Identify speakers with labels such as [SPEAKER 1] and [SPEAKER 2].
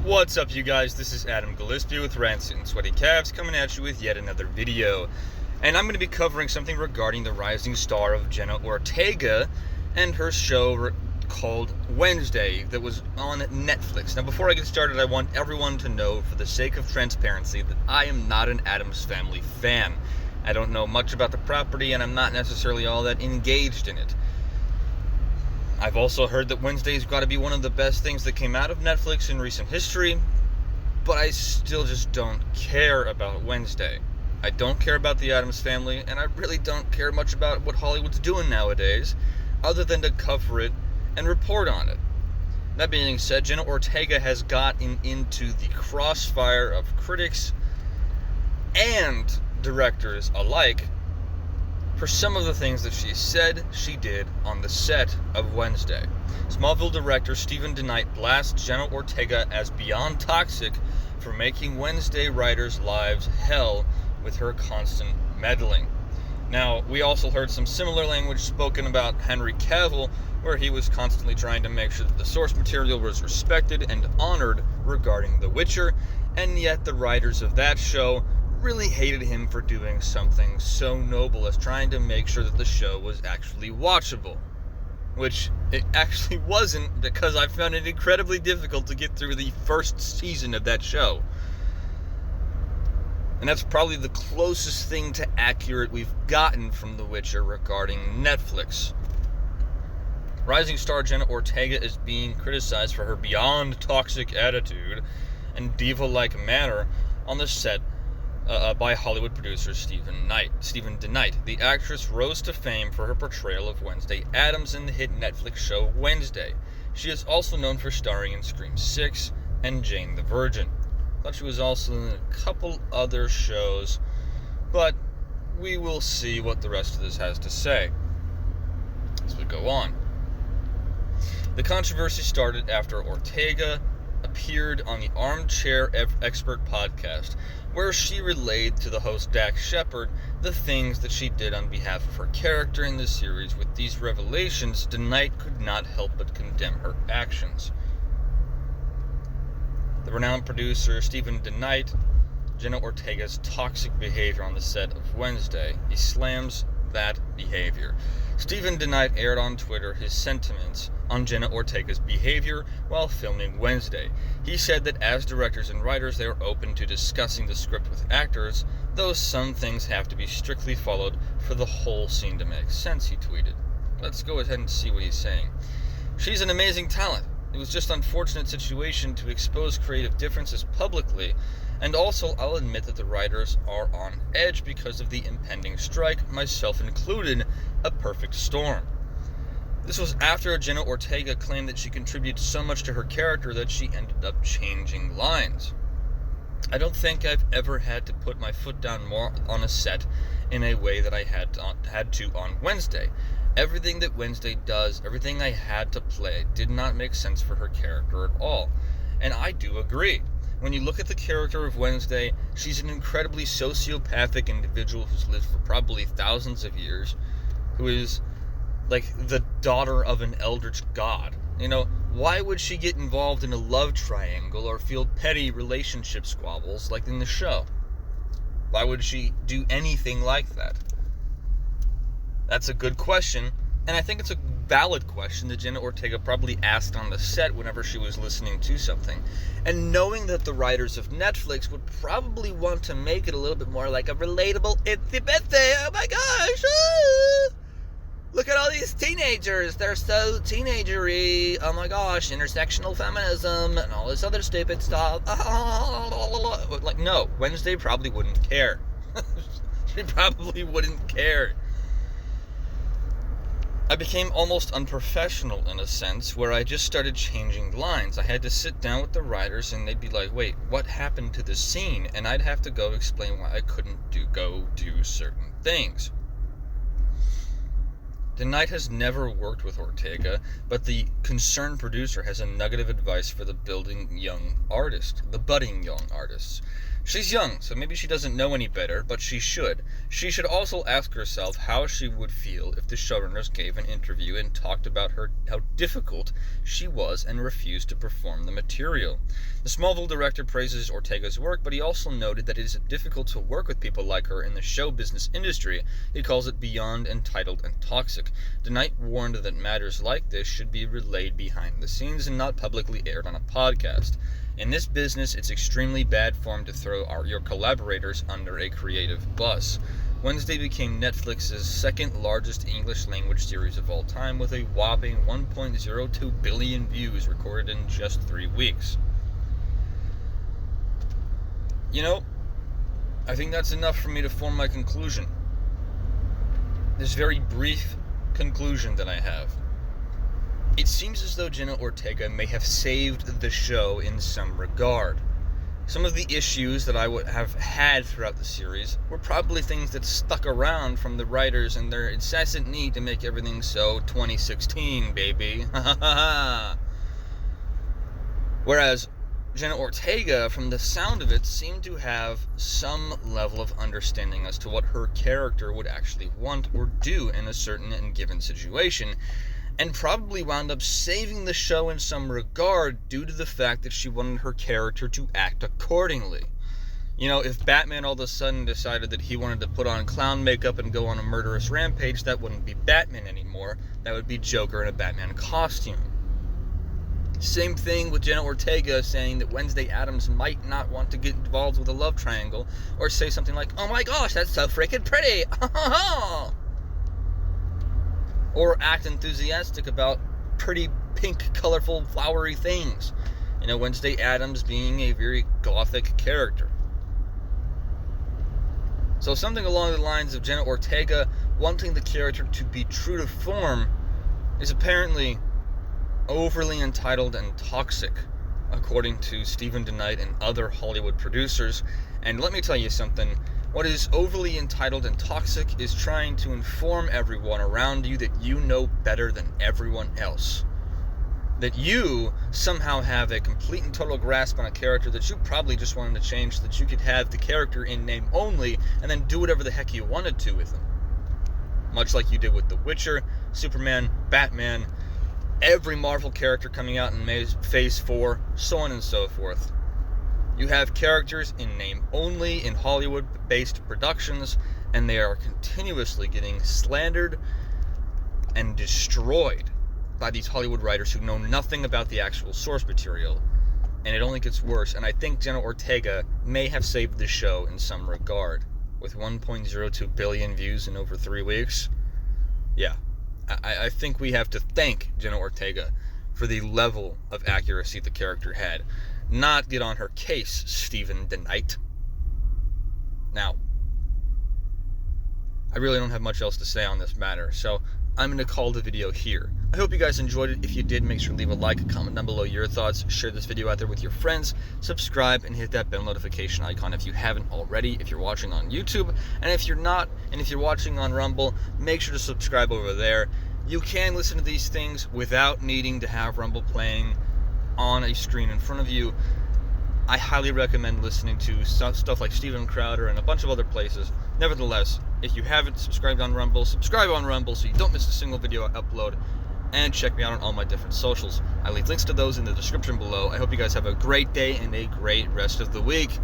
[SPEAKER 1] What's up, you guys? This is Adam Gillespie with Rancid and Sweaty Calves coming at you with yet another video. And I'm going to be covering something regarding the rising star of Jenna Ortega and her show called Wednesday that was on Netflix. Now, before I get started, I want everyone to know, for the sake of transparency, that I am not an Addams Family fan. I don't know much about the property, and I'm not necessarily all that engaged in it. I've also heard that Wednesday's got to be one of the best things that came out of Netflix in recent history, but I still just don't care about Wednesday. I don't care about the Addams Family, and I really don't care much about what Hollywood's doing nowadays, other than to cover it and report on it. That being said, Jenna Ortega has gotten into the crossfire of critics and directors alike for some of the things that she said she did on the set of Wednesday. Smallville director Steven DeKnight blasts Jenna Ortega as beyond toxic for making Wednesday writers' lives hell with her constant meddling. Now, we also heard some similar language spoken about Henry Cavill, where he was constantly trying to make sure that the source material was respected and honored regarding The Witcher, and yet the writers of that show really hated him for doing something so noble as trying to make sure that the show was actually watchable. Which it actually wasn't, because I found it incredibly difficult to get through the first season of that show. And that's probably the closest thing to accurate we've gotten from The Witcher regarding Netflix. Rising star Jenna Ortega is being criticized for her beyond toxic attitude and diva-like manner on the set by Hollywood producer Steven DeKnight. The actress rose to fame for her portrayal of Wednesday Addams in the hit Netflix show Wednesday. She is also known for starring in Scream 6 and Jane the Virgin. I thought she was also in a couple other shows, but we will see what the rest of this has to say as we go on. The controversy started after Ortega appeared on the Armchair Expert podcast, where she relayed to the host Dax Shepard the things that she did on behalf of her character in the series. With these revelations, DeKnight could not help but condemn her actions. The renowned producer Steven DeKnight, Jenna Ortega's toxic behavior on the set of Wednesday. He slams that behavior. Steven DeKnight aired on Twitter his sentiments on Jenna Ortega's behavior while filming Wednesday. He said that as directors and writers, they are open to discussing the script with actors, though some things have to be strictly followed for the whole scene to make sense, he tweeted. Let's go ahead and see what he's saying. She's an amazing talent. It was just an unfortunate situation to expose creative differences publicly, and also I'll admit that the writers are on edge because of the impending strike, myself included, a perfect storm. This was after Jenna Ortega claimed that she contributed so much to her character that she ended up changing lines. I don't think I've ever had to put my foot down more on a set in a way that I had to on Wednesday. Everything that Wednesday does, everything I had to play, did not make sense for her character at all. And I do agree. When you look at the character of Wednesday, she's an incredibly sociopathic individual who's lived for probably thousands of years, who is like the daughter of an eldritch god. You know, why would she get involved in a love triangle or feel petty relationship squabbles like in the show? Why would she do anything like that? That's a good question, and I think it's a valid question that Jenna Ortega probably asked on the set whenever she was listening to something. And knowing that the writers of Netflix would probably want to make it a little bit more like a relatable itsy bitsy, oh my gosh, look at all these teenagers, they're so teenagery, oh my gosh, intersectional feminism and all this other stupid stuff. Like, no, Wednesday probably wouldn't care. She probably wouldn't care. I became almost unprofessional in a sense, where I just started changing lines. I had to sit down with the writers and they'd be like, wait, what happened to the scene? And I'd have to go explain why I couldn't go do certain things. DeKnight has never worked with Ortega, but the concerned producer has a nugget of advice for the budding young artists. She's young, so maybe she doesn't know any better, but she should. She should also ask herself how she would feel if the showrunners gave an interview and talked about how difficult she was and refused to perform the material. The Smallville director praises Ortega's work, but he also noted that it is difficult to work with people like her in the show business industry. He calls it beyond entitled and toxic. DeKnight warned that matters like this should be relayed behind the scenes and not publicly aired on a podcast. In this business, it's extremely bad form to throw your collaborators under a creative bus. Wednesday became Netflix's second largest English language series of all time, with a whopping 1.02 billion views recorded in just 3 weeks. You know, I think that's enough for me to form my conclusion. This very brief conclusion that I have. It seems as though Jenna Ortega may have saved the show in some regard. Some of the issues that I would have had throughout the series were probably things that stuck around from the writers and their incessant need to make everything so 2016, baby. Whereas Jenna Ortega, from the sound of it, seemed to have some level of understanding as to what her character would actually want or do in a certain and given situation, and probably wound up saving the show in some regard due to the fact that she wanted her character to act accordingly. You know, if Batman all of a sudden decided that he wanted to put on clown makeup and go on a murderous rampage, that wouldn't be Batman anymore. That would be Joker in a Batman costume. Same thing with Jenna Ortega saying that Wednesday Addams might not want to get involved with a love triangle, or say something like, "Oh my gosh, that's so freaking pretty!" Or act enthusiastic about pretty pink, colorful, flowery things. You know, Wednesday Addams being a very gothic character. So something along the lines of Jenna Ortega wanting the character to be true to form is apparently overly entitled and toxic, according to Stephen DeKnight and other Hollywood producers. And let me tell you something. What is overly entitled and toxic is trying to inform everyone around you that you know better than everyone else. That you somehow have a complete and total grasp on a character that you probably just wanted to change so that you could have the character in name only and then do whatever the heck you wanted to with them. Much like you did with The Witcher, Superman, Batman, every Marvel character coming out in Phase 4, so on and so forth. You have characters in name only in Hollywood-based productions, and they are continuously getting slandered and destroyed by these Hollywood writers who know nothing about the actual source material. And it only gets worse, and I think Jenna Ortega may have saved the show in some regard. With 1.02 billion views in over 3 weeks, yeah, I think we have to thank Jenna Ortega for the level of accuracy the character had. Not get on her case, Stephen DeKnight. Now, I really don't have much else to say on this matter, so I'm going to call the video here. I hope you guys enjoyed it. If you did, make sure to leave a like, comment down below your thoughts, share this video out there with your friends, subscribe, and hit that bell notification icon if you haven't already, if you're watching on YouTube. And if you're not, and if you're watching on Rumble, make sure to subscribe over there. You can listen to these things without needing to have Rumble playing on a screen in front of you. I highly recommend listening to stuff like Steven Crowder and a bunch of other places. Nevertheless, if you haven't subscribed on Rumble, subscribe on Rumble so you don't miss a single video I upload, and check me out on all my different socials. I leave links to those in the description below. I hope you guys have a great day and a great rest of the week.